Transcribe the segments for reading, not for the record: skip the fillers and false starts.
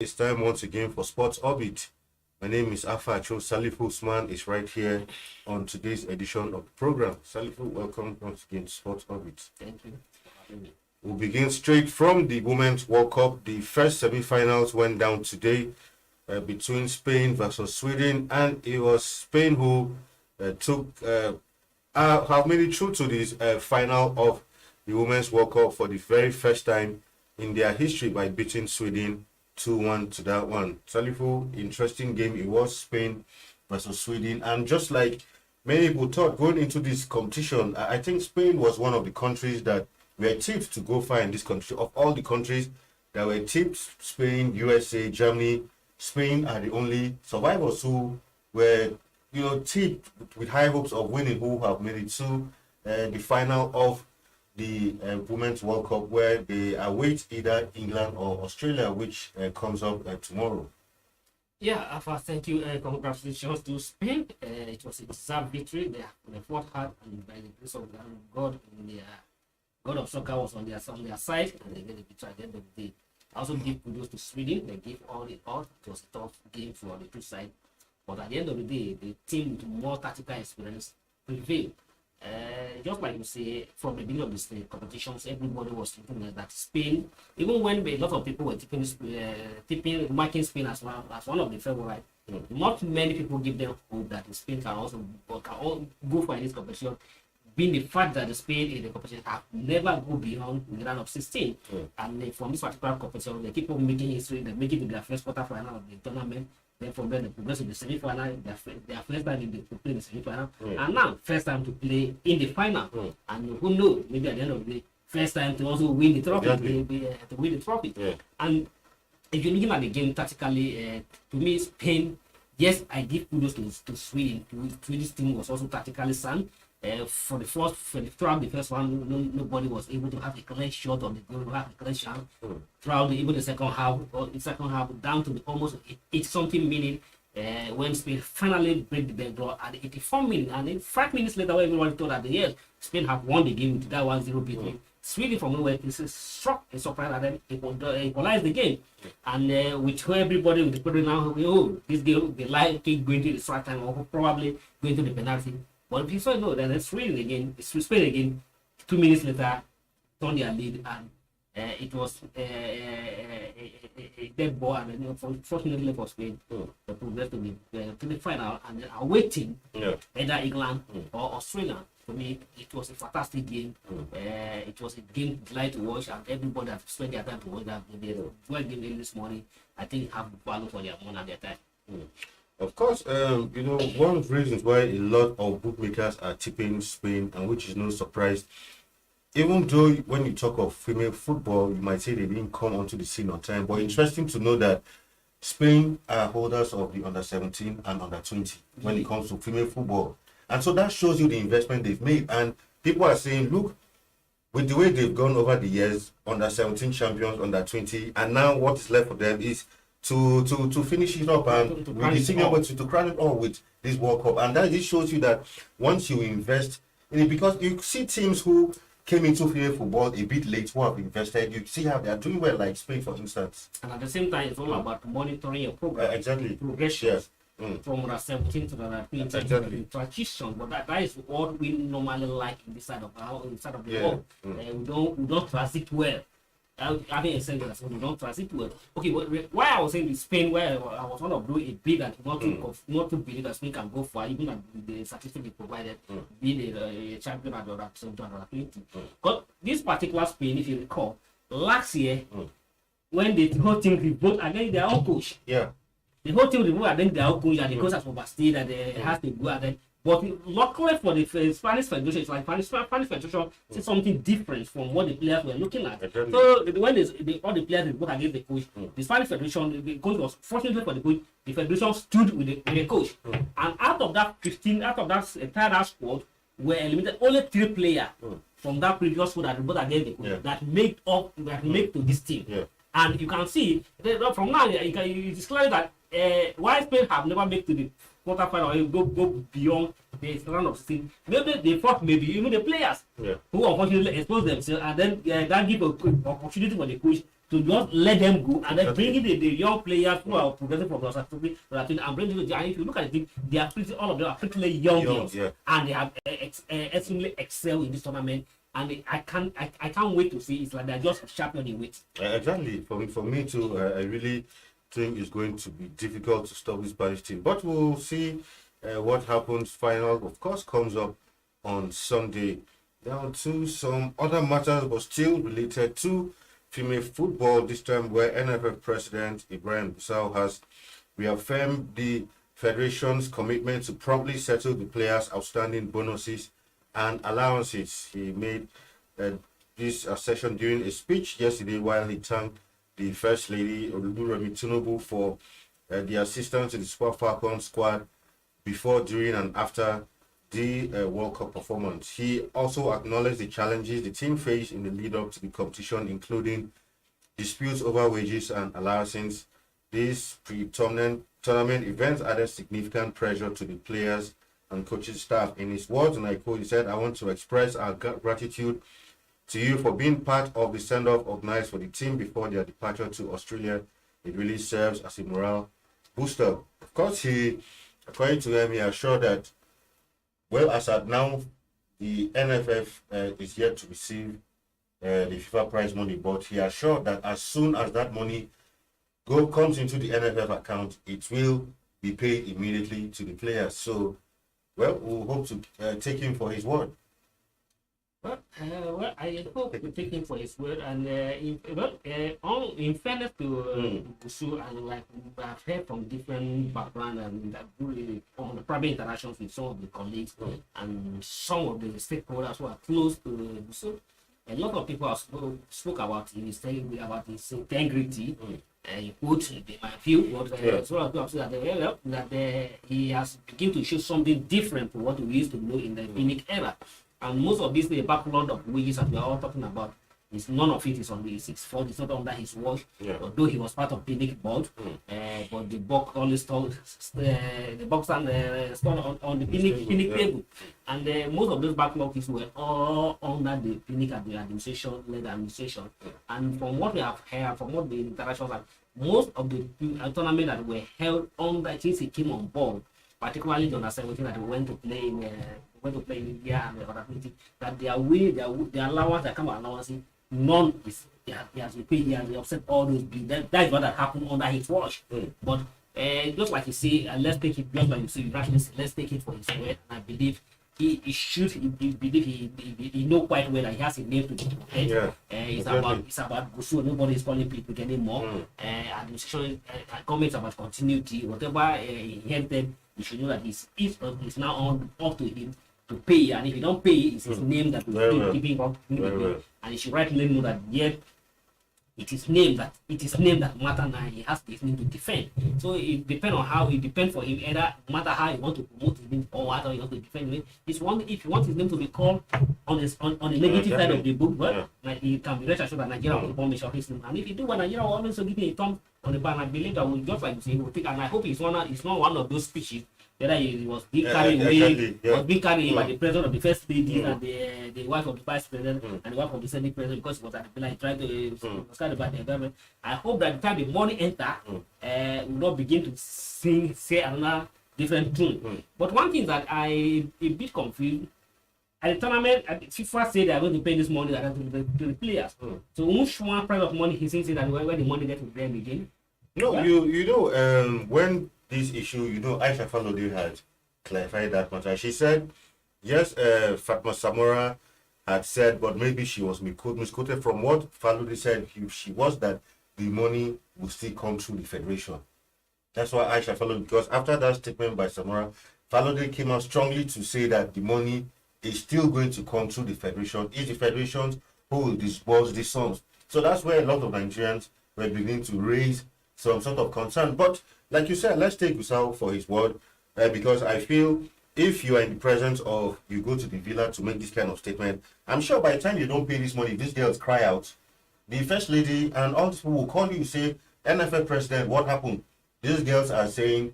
It's time once again for Sports Orbit. My name is Afacho. Salifu Usman is right here on today's edition of the program. Salifu, welcome once again to Sports Orbit. Thank you. We'll begin straight from the Women's World Cup. The first semi-finals went down today between Spain versus Sweden, and it was Spain who have made it through to this final of the Women's World Cup for the very first time in their history by beating Sweden 2-1 to that one. Salifu, interesting game it was, Spain versus Sweden. And just like many people thought going into this competition, I think Spain was one of the countries that were tipped to go far in this country. Of all the countries that were tipped, Spain, USA, Germany, Spain are the only survivors who were, tipped with high hopes of winning, who have made it to the final of the Women's World Cup, where they await either England or Australia, which comes up tomorrow. Yeah, Afa, thank you. Congratulations to Spain. It was a deserved victory. They fought hard, and by the grace of God, God of soccer was on their side, and they get a victory at the end of the day. I also give kudos to Sweden. They gave all it all. It was a tough game for the two sides, but at the end of the day, the team with more tactical experience prevailed. Just like you say, from the beginning of the competitions, everybody was thinking that Spain, even when a lot of people were marking Spain as one of the favorites, not many people give them hope that Spain can also go for this competition, being the fact that the Spain in the competition have never go beyond the round of 16. And from this particular competition, they keep on making history. They make it to their first quarterfinal of the tournament. Then from there, they progress to the semi-final. Their first time to play in the semi-final, and now first time to play in the final. And who knows? Maybe at the end of the day, first time to also win the trophy. To win the trophy. And if you're looking at the game tactically, to me, Spain. Yes, I give kudos to Sweden. Swedish team was also tactically sound. Throughout the first one, nobody was able to have a clear shot on the goal, have a clear shot. Throughout even the second half, down to almost 80-something minute, when Spain finally break the back door at the 84 minutes, and then 5 minutes later, when everyone thought that yes, Spain have won the game with that 1-0 beating. Sweden from nowhere struck a surprise and then equalized the game. And with everybody with the putting now, this game they likely going to the extra time or probably going to the penalty. But people know that it's Spain again, 2 minutes later, turned their lead, and it was a dead ball, and then fortunately for Spain, they progressed to the final, and then awaiting either England or Australia. For me, it was a fantastic game. It was a game delight to watch, and everybody that spent their time to watch that game. Well game this morning, I think have value for their money and their time. Of course, one of the reasons why a lot of bookmakers are tipping Spain, and which is no surprise, even though when you talk of female football, you might say they didn't come onto the scene on time, but interesting to know that Spain are holders of the under-17 and under-20 when it comes to female football. And so that shows you the investment they've made. And people are saying, look, with the way they've gone over the years, under-17 champions, under-20, and now what is left for them is to finish it up and to crown it all with this World Cup. And that just shows you that once you invest in it, because you see teams who came into female football a bit late who have invested, you see how they are doing well, like Spain, for instance. And at the same time, it's all about monitoring your program. Exactly. Progression. From under 17 to the 20 transition, but that is what we normally like in this side of the world. We don't transit well. Having said that, we don't transit well. Okay, why I was saying with Spain, where I was one of doing a bid and not to believe that Spain can go far, even at the statistics they provided, being a champion at the 20. But this particular Spain, if you recall, last year when the whole team revolt against their own coach. The whole team removed against their own coach, and the coach has overstayed, and they has to go and then. But luckily for the Spanish Federation, it's like Spanish Federation see something different from what the players were looking at. So when all the players revolt against the coach, the Spanish Federation, the coach was fortunately for the coach, the Federation stood with the coach. And out of that entire squad, were eliminated only 3 players from that previous squad that revolt against the coach that made to this team. And you can see from now it's clear that why Spain have never made to the quarterfinal or go beyond the round of 16. Maybe they thought even the players who unfortunately exposed themselves, and then that give an opportunity for the coach to just let them go and then bringing the young players who are progressing from the activity and bringing them. And if you look at it, they are pretty, all of them are pretty young girls, and they have extremely excel in this tournament. And I can't wait to see. It's like they're just champion in weight. Exactly. For me too, I really think it's going to be difficult to stop this Spanish team. But we'll see what happens. Final, of course, comes up on Sunday. Down to some other matters, but still related to female football. This time, where NFF President Ibrahim Busau has reaffirmed the federation's commitment to promptly settle the players' outstanding bonuses and allowances. He made this session during a speech yesterday while he thanked the First Lady Oluduremi Tinubu for the assistance to the Super Falcons squad before, during, and after the World Cup performance. He also acknowledged the challenges the team faced in the lead-up to the competition, including disputes over wages and allowances. These pre-tournament events added significant pressure to the players and coaching staff. In his words, and I quote, he said, "I want to express our gratitude to you for being part of the send-off organized for the team before their departure to Australia. It really serves as a morale booster." Of course, according to him, he assured that, well, as at now, the NFF is yet to receive the FIFA prize money, but he assured that as soon as that money comes into the NFF account, it will be paid immediately to the players. So, well, we'll hope to take him for his word. Well, I hope we take him for his word. And in fairness to Busu, and like we have heard from different backgrounds and from the private interactions with some of the colleagues and some of the stakeholders who are close to Busu, a lot of people have spoke about his integrity. He put in my view, but so of people have said that he has begun to show something different from what we used to know in the Pinnick era. And most of this, the backlog of wages that we are all talking about, is none of it is on his fault. It's not under his watch. Although he was part of Pinnick board, but the box always told the box and on the Pinnick table, and most of those backlogs were all under the Pinnick administration. And from what we have heard, from what the interactions are, most of the tournament that were held under since he came on board, particularly the under 17 that went to play in India and the other meeting, that their allowance, their kind of allowance, none is he has repaid. He has offset all those bills. That is what had happened under his watch. But just like you say, let's take it. Just like you say, let's take it for his word. And I believe he know quite well that he has a name to protect. It's about Busu. Nobody is calling people anymore. Administration, comments about continuity, whatever he inherited, you should know that it's now up to him to pay, and if you don't pay, it's his name that will keep giving up. And you should rightly know that yet it is name that matter now. He has this name to defend. So it depends for him either no matter how he want to promote his name or how he want to defend him. If you want his name to be called on the negative side of the book, like he can be rest assured that Nigeria will always show his name. And if you do what Nigeria will always give me a thumb on the back, I believe that will just like you say, he will take. And I hope it's not one of those speeches whether he was being carried away, was being carried by the president of the first lady and the wife of the vice president and the wife of the senate president, because he was at the pillar, he tried to scared about the environment. I hope that the time the money enter, will not begin to say another different tune. But one thing that I a bit confused, at the tournament, FIFA said they are going to pay this money to the players. So which one price of money he says that where the money gets to them again? No, you know, when this issue, Aisha Falode had clarified that matter. She said, yes, Fatma Samora had said, but maybe she was misquoted. From what Falode said, she was that the money will still come through the federation. That's why Aisha Falode, because after that statement by Samora, Falode came out strongly to say that the money is still going to come through the federation. It's the federations who will disburse these sums. So that's where a lot of Nigerians were beginning to raise some sort of concern. But like you said, let's take Gusau for his word, because I feel if you are in the presence of, you go to the villa to make this kind of statement, I'm sure by the time you don't pay this money, these girls cry out. The first lady and all these people will call you, say, NFL president, what happened? These girls are saying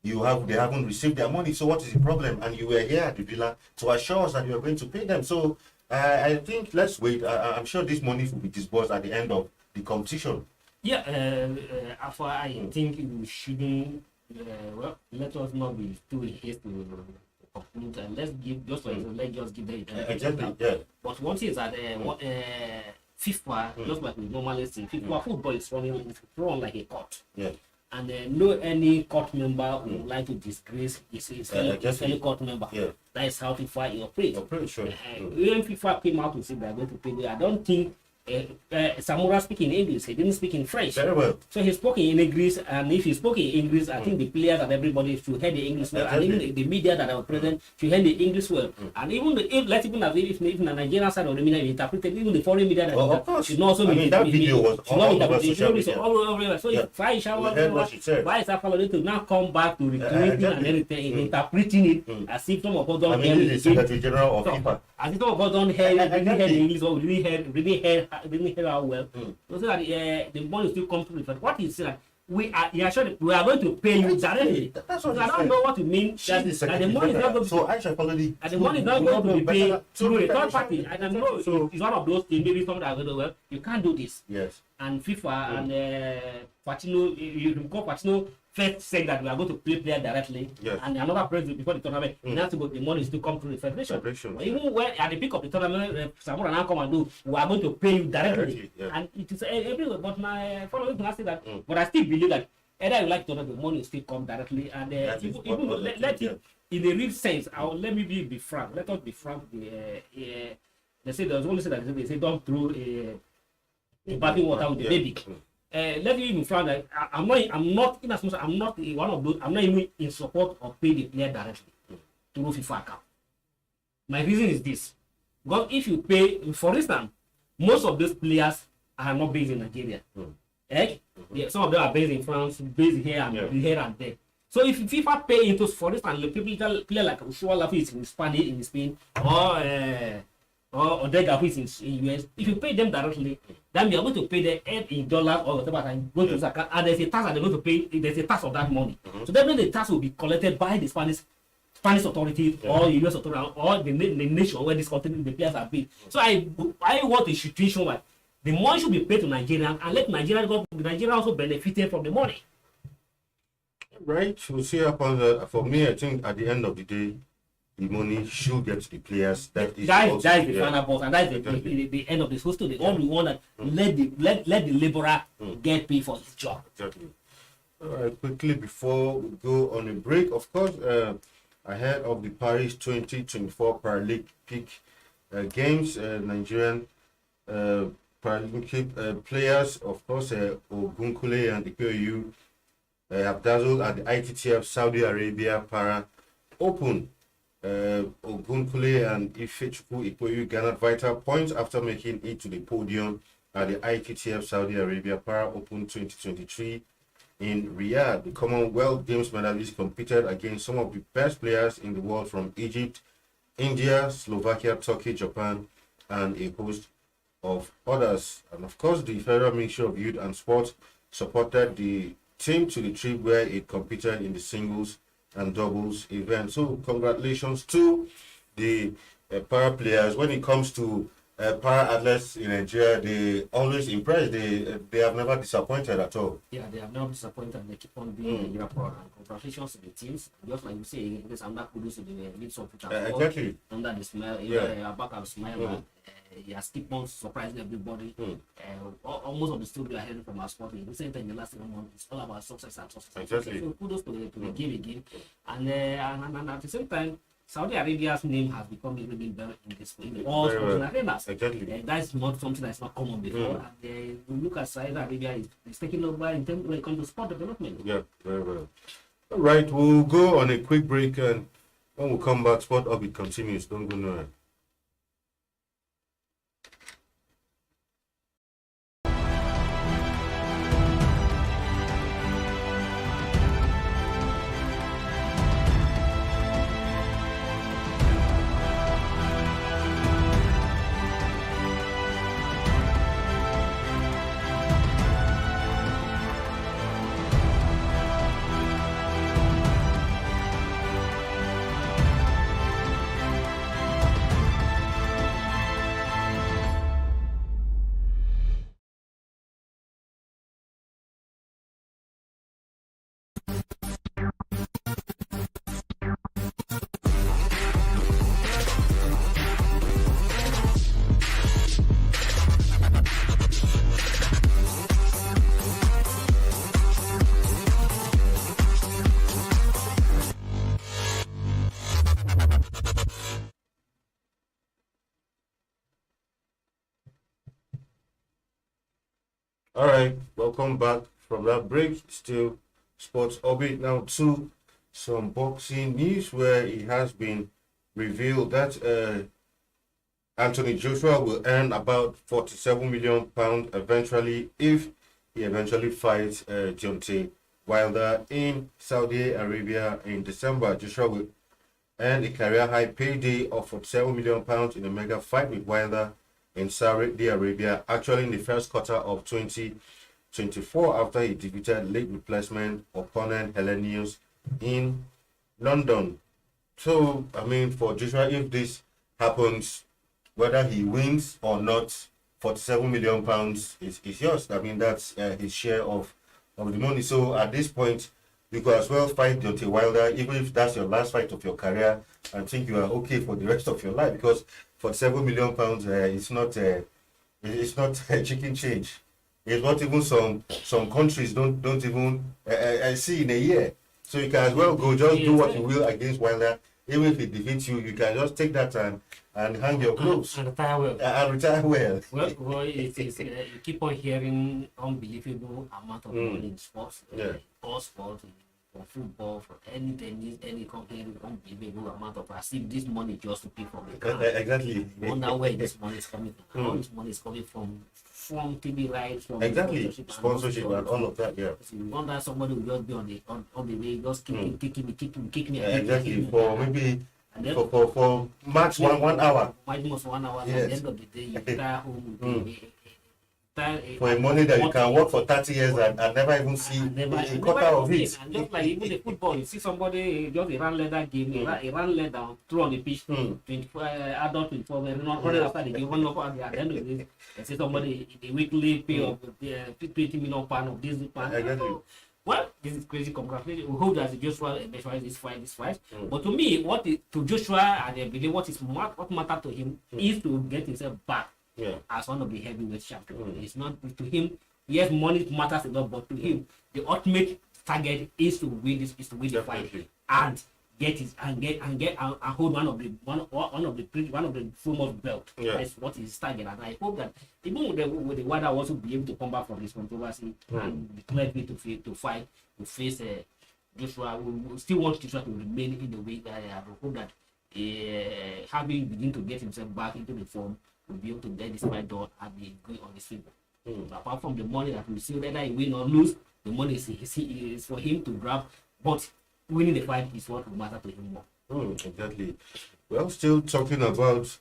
they haven't received their money, so what is the problem? And you were here at the villa to assure us that you are going to pay them. So I think let's wait. I'm sure this money will be disbursed at the end of the competition. Yeah, Alpha, I think we shouldn't. Well, let us not be too hasty to conclude, and let's give just like let's just give them. Exactly. Yeah. But one thing is that FIFA, just like we normally say, FIFA football is run like a court. Yeah. And no any court member would like to disgrace his fellow court member. Yeah. That is how FIFA operates. Sure. When FIFA came out to say they are going to pay, I don't think Samura speak in English. He didn't speak in French. Very well. So he spoke in English, and if he spoke in English, I think the players and everybody should hear the English well, and even the media that are present should hear the English well. And even if the Nigerian side of the media interpreted, even the foreign media that should also be. That video was all over social media. So why is Afalode to now come back to recreating and everything, interpreting it as if some of us don't hear the Secretary General of FIFA. As if some of us don't hear the English or really hear how well. So that the money still comes to the what he said. We are going to pay you directly. That's what I don't know what you mean. That the money is not going to so Aisha Falodi. And the money is not going to be paid through a third party. And I know it's one of those things. Maybe something that going to well, you can't do this. Yes. And FIFA and Patino, you recall Patino first said that we are going to pay player directly. Yes. And another president before the tournament, the money is to come through the federation. Even when at the peak of the tournament, Samura now come and do, we are going to pay you directly. And it is everywhere. But my followers can say that, but I still believe that either you like to know the money will still come directly, and even let it in a real sense. Let me be frank. Let us be frank. They say there's only say that they say don't throw a bathing water with the baby. Let me be frank that I'm not in as much I'm not one of those. I'm not even in support of pay the player directly through FIFA account. My reason is this: because if you pay, for instance, most of those players are not based in Nigeria. Yeah, some of them are based in France, based here and there. So if FIFA pay into, for instance, the people player like Ushua Lafi is in Spain, or Odega who is in US, if you pay them directly, then you are going to pay them in dollars or whatever, and go to Zaka, and there's a tax that they're going to pay. There's a tax of that money. So definitely the tax will be collected by the Spanish authorities or US authority or the nation where this country the players are paid. So I want a situation where the money should be paid to Nigerians and let Nigeria also benefited from the money. Right, we'll see upon that. For me, I think at the end of the day, the money should get to the players. That is the final boss, and that's the end of this whole story. All we want that let the laborer get paid for his job. Exactly. All right, quickly before we go on a break, of course, ahead of the Paris 2024 Paralympic Games, Nigerian Paralympic players, of course, Ogunkule and Ipeoyu have dazzled at the ITTF Saudi Arabia Para Open. Ogunkule and Ifechukwu Ipeoyu garnered vital points after making it to the podium at the ITTF Saudi Arabia Para Open 2023 in Riyadh. The Commonwealth Games medalists competed against some of the best players in the world from Egypt, India, Slovakia, Turkey, Japan, and a host of others. And of course, the Federal Ministry of Youth and Sport supported the team to the trip where it competed in the singles and doubles event. So congratulations to the para players. When it comes to para athletes in Nigeria, they always impress. They have never disappointed at all. Yeah, they have never disappointed, and they keep on being Nigeria proud. And congratulations to the teams. Just like you say, there's another kudos to the leads of exactly. Under the smile, Abakar smile. He has keep on surprising everybody. Almost of the studio are heading from our sport. The same thing in the last 7 months, it's all about success and success. Exactly. So kudos to the game again. And at the same time, Saudi Arabia's name has become really better in all sports arenas. Exactly. That's not something that's not common before. And we look at Saudi Arabia is taking over in terms when it comes to sport development. Yeah, very well. All right, we'll go on a quick break, and when we come back, Sport Orbit continues. Don't go nowhere. All right, welcome back from that break. Still sports orbit now to some boxing news where it has been revealed that Anthony Joshua will earn about 47 million pounds eventually if he eventually fights Deontay Wilder in Saudi Arabia in December. Joshua will earn a career high payday of 47 million pounds in a mega fight with Wilder in Saudi Arabia, actually in the first quarter of 2024 after he defeated late replacement opponent Helenius in London. So, I mean, for Joshua, if this happens, whether he wins or not, 47 million pounds is yours. I mean, that's his share of the money. So, at this point, you could as well fight Deontay Wilder, even if that's your last fight of your career, and think you are okay for the rest of your life because 47 million pounds it's not chicken change. It's not even some countries don't even see in a year. So you can as well go just do what you will against Wilder. Even if it defeats you, you can just take that and hang your clothes And retire well. and retire well. Well, you keep on hearing unbelievable amount of money in sports. Yeah. All sports, for football, for any tennis, any company, unbelievable amount of as if this money just to pay for the car. Exactly. I wonder where this money is coming from. All this money is coming from TV rights, from Exactly. Sponsorship and all of that, yeah. So you wonder somebody will just be on the way, just kick me. Exactly. For maybe And then for max 1 hour. almost 1 hour. Yes. At the end of the day, you retire home with For money that you can work for 30 years and never even see a quarter of it. And just like even the football, you see somebody just a run leather game, a run leather throw on the pitch, 24 adult 24, not running after the game, one up at the end of the day, they see somebody the weekly pay of 20 million pound of this pound. Exactly. Well, this is crazy. Congratulations. We hope that Joshua eventually this fight. But to me, to Joshua, and I believe what matters to him is to get himself back as one of the heavyweight champions. It's not to him. Yes, money matters a lot, but to him, the ultimate target is to win the fight and get it and hold one of the foremost belt. Yeah. That's what his target. And I hope that even with the Wilder also be able to come back from this controversy and declare me to fight to face Joshua. We still want Joshua to remain in the way that I hope that having begin to get himself back into the form will be able to get this fight done and be going on his feet. Apart from the money that we see, whether he win or lose, the money is for him to grab. But winning the fight is what will matter to him more. Exactly. Well, still talking about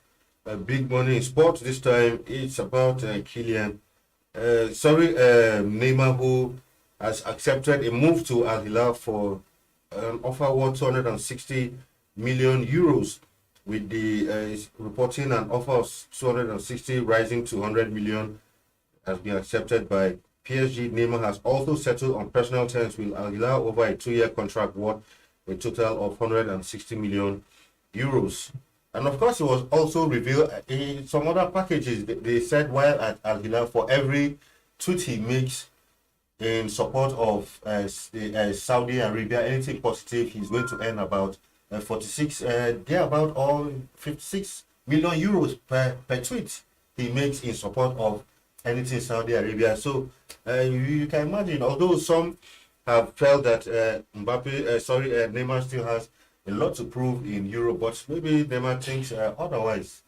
big money in sports. This time it's about Kylian. Neymar, who has accepted a move to Al Hilal for an offer worth 260 million euros, with the reporting an offer of 260 rising to 100 million has been accepted by PSG. Neymar has also settled on personal terms with Al Hilal over a 2-year contract worth a total of 160 million euros. And of course, it was also revealed in some other packages. They said while at Al Hilal, for every tweet he makes in support of Saudi Arabia, anything positive, he's going to earn about 56 million euros per tweet he makes in support of anything Saudi Arabia. So you can imagine, although some have felt that Neymar still has a lot to prove in Europe, but maybe Neymar thinks otherwise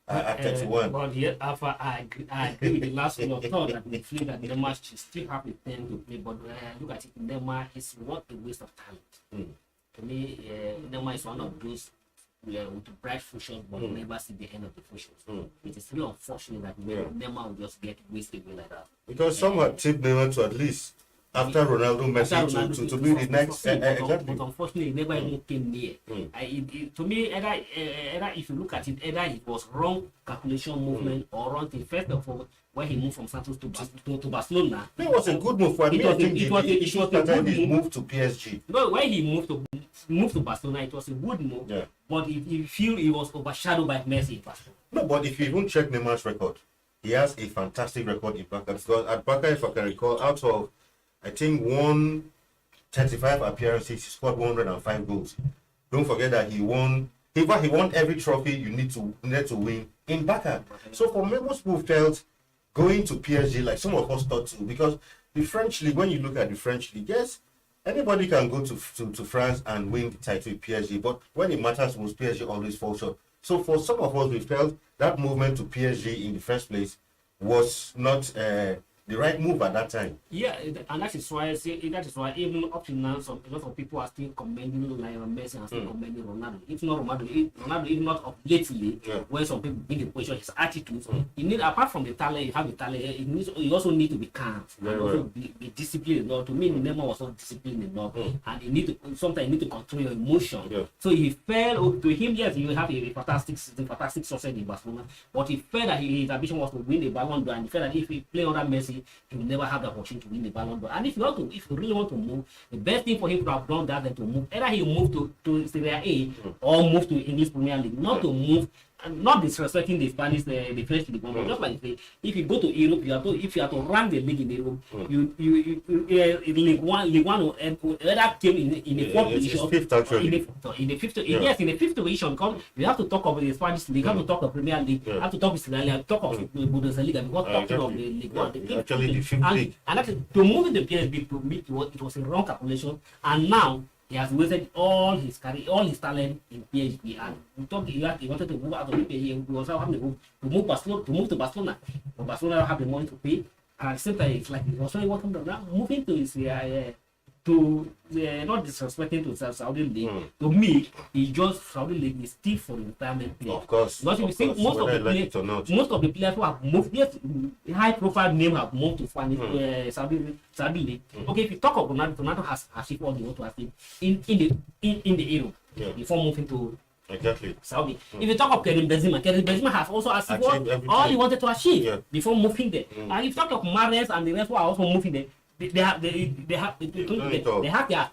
at 31. But yet, after I agree with the last one of thought that we feel that Neymar should still have a pen to play. But look at it, Neymar is what a waste of talent. To me, Neymar is one of those with bright futures, but never see the end of the futures. It is really unfortunate that Neymar will just get wasted away like that. Because some had tipped Neymar to at least after Ronaldo, Messi to be the next. But unfortunately, it never even came near. To me, either if you look at it, either it was wrong calculation movement or wrong thing. First of all, when he moved from Santos to Barcelona, it was a good move for me. It was a good move to PSG. No, when he moved to Barcelona, it was a good move. Yeah. But you feel he was overshadowed by Messi in Barcelona. No, but if you even check Neymar's record, he has a fantastic record in Barca. Because at Barca, if I can recall, out of I think 135 appearances, he scored 105 goals. Don't forget that he won every trophy you need to win in Barca. So for me, most people felt going to PSG like some of us thought to, because the French league, when you look at the French league, yes, anybody can go to France and win the title with PSG, but when it matters most, PSG always falls short. So for some of us, we felt that movement to PSG in the first place was not the right move at that time. Yeah, and that is why even up to now, a lot of people are still commending Lionel Messi and still commending Ronaldo. If not Ronaldo, if not of lately, when some people bring the question, his attitude, you need, apart from the talent, you have the talent. You also need to be calm and also be disciplined enough. To me, Neymar was not disciplined enough, and you need to sometimes you need to control your emotion. So he felt to him, yes, you have a fantastic season, fantastic success in Barcelona, but he felt that his ambition was to win the Ballon d'Or, and he felt that if he play under Messi, he will never have the opportunity to win the Ballon d'Or. And if you really want to move, the best thing for him to have done that than to move. Either he move to Serie A or move to English Premier League, not to move. And not disrespecting the Spanish, the French league, but just like say, if you go to Europe, if you have to rank the league in Europe, League One will either came in the fourth position, fifth actually. in the fifth, yes, in the fifth position. Because you have to talk about the Spanish league, you have to talk of Premier League, you have to talk of Serie A, talk of Bundesliga, because talking of the League One, Actually, the fifth league. And that is, to move in the PSB to meet it was a wrong calculation, and now he has wasted all his career, all his talent in PSV. And we talked, he wanted to move out of PSV. He was having to move to Barcelona. But Barcelona don't have the money to pay. And at the same time, it's like he was only working now, moving to his not disrespecting to Saudi League. To me, he just Saudi League is still for retirement player. Of course. Because if you see most of the players who have moved, yes, high profile name have moved to Saudi League. Okay, if you talk of Ronaldo has achieved all they want to achieve in the Europe before moving to Saudi. If you talk of Karim Benzema has also achieved all he wanted to achieve before moving there. And if you talk of Mahrez and the rest who are also moving there, they have their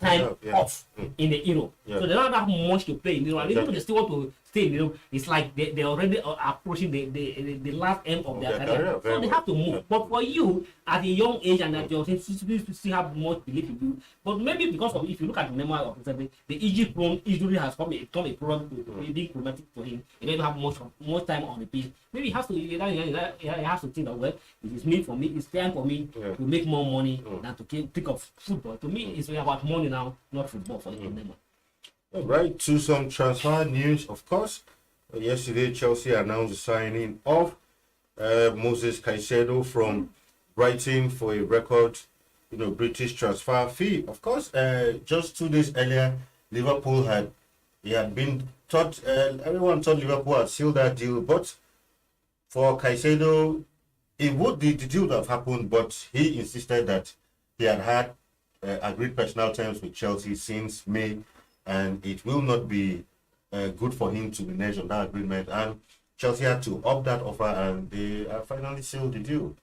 time off in the Europe, so they don't have much to play in Europe. Even if they still want to stay in Europe, it's like they already are approaching the last end of their career, so they have to move. But for you, at a young age and at your age, you still have much belief in you. But maybe because of, if you look at the Neymar of the Egypt injury has become a problem, a big problematic for him. He doesn't have much time on the pitch. Maybe he has to think that, well, it is me for me. It's time for me to make more money than to think of football. To me, it's about money now, not football for Neymar. All right, to some transfer news, of course. Yesterday, Chelsea announced the signing of Moses Caicedo from Brighton for a record, British transfer fee. Of course, just 2 days earlier, Liverpool had been thought, everyone thought Liverpool had sealed that deal, but for Caicedo, the deal would have happened, but he insisted that he had agreed personal terms with Chelsea since May, and it will not be good for him to renege on that agreement. And Chelsea had to up that offer, and they finally sealed the deal.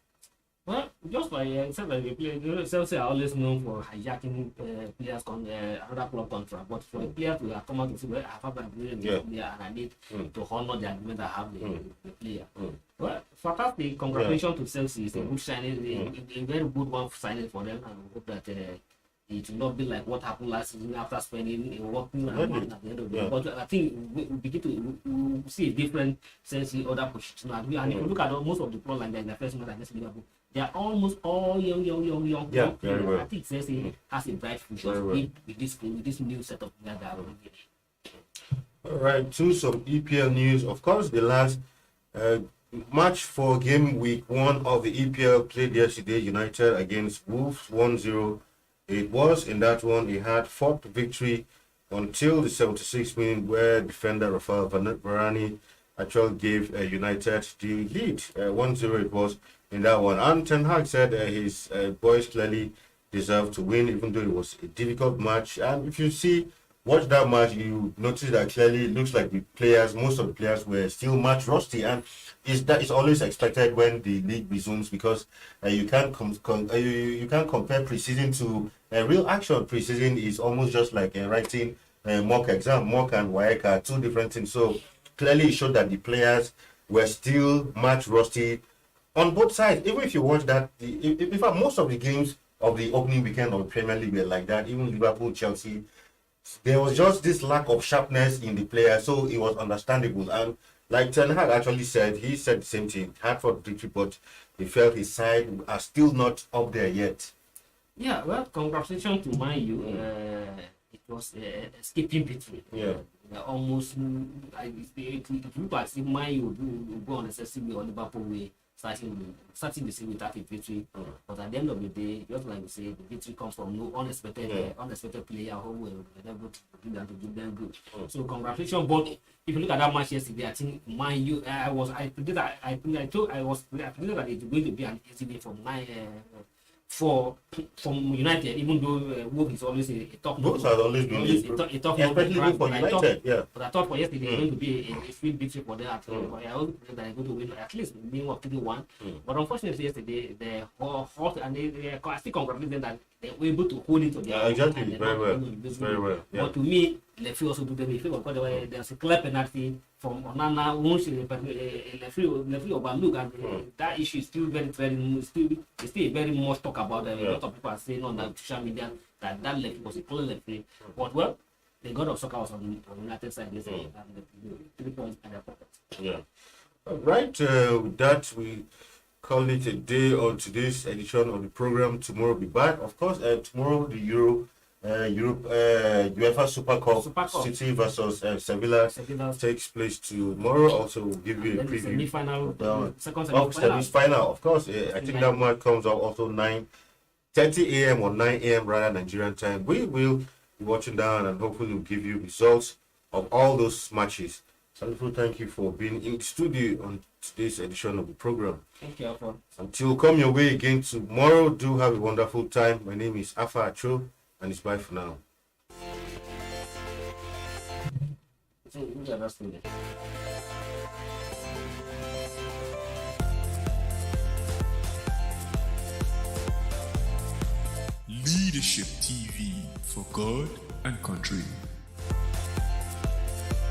Well, just by except that Chelsea are always known for hijacking players on another club contract, but for a player to come out and say, well, I have an agreement with the player and I need to honor the agreement I have with the player. Well, fantastic. Congratulations to Chelsea. It's a good signing, a very good one signing for them, and we hope that it will not be like what happened last season after spending a working amount at the end of the year. But I think we begin to see a different Chelsea other positions. And if you look at most of the clubs like that in the first month against Liverpool, they are almost all young. Yeah, very well. I think Chelsea has a bright future with this new set of players that are going to get. All right, to some EPL news. Of course, the last match for game week 1 of the EPL played yesterday, United against Wolves 1-0. It was in that one, he had 4th victory until the 76th minute, where defender Rafael Varane actually gave United the lead. 1-0 it was in that one. And Ten Hag said his boys clearly deserved to win, even though it was a difficult match. And if you watch that match, you notice that clearly it looks like most of the players were still match rusty, and it's always expected when the league resumes, because you can't compare preseason to real action. Preseason is almost just like writing a mock exam. Mock and WAEC are two different things. So clearly it showed that the players were still match rusty on both sides. Even if you watch that, in fact, most of the games of the opening weekend of the Premier League were like that. Even Liverpool, Chelsea, there was just this lack of sharpness in the players, so it was understandable. And like Ten Hag actually said, he said the same thing. Hard for victory, but he felt his side are still not up there yet. Yeah, well, congratulations to Man U. It was a escaping victory. Yeah. Almost, it looked as if Man U would go on excessively on Liverpool way, starting the season without a victory. But at the end of the day, just like we say, the victory comes from no unexpected player who were able to give them good. So congratulations. But if you look at that match yesterday, I think Man U, I predicted that it was going to be an easy day from United, even though Wolves is always a tough. Wolves has always been a tough, especially for United. But I thought for yesterday it's going to be a sweet victory for them. But I also think that they're going to win at least minimum of 3-1. But unfortunately yesterday they hot and I still congratulate them that they were able to hold it to their exactly. Very well. Yeah. But to me, Lefi also do them a favor because there's a clear penalty from Onana. Once Lefi overlook, and that issue is still it's still very much talk about. A lot of people are saying on the social media that Lefi was a clear Lefi. But well, the god of soccer was on United side, and the 3 points in their pocket. Yeah. Right. With that, we call it a day on today's edition of the program. Tomorrow we'll be back. Of course, tomorrow the UEFA Super Cup, City versus Sevilla takes place tomorrow. Also, we'll give you a preview. Semi-final. Of course, I think that match comes out also 9:30 a.m. or 9 a.m. rather Nigerian time. We will be watching down and hopefully we'll give you results of all those matches. Salifo, thank you for being in the studio on today's edition of the program. Thank you, Alpha. Until come your way again tomorrow, do have a wonderful time. My name is Afa Acho, and it's bye for now. Leadership TV for God and country.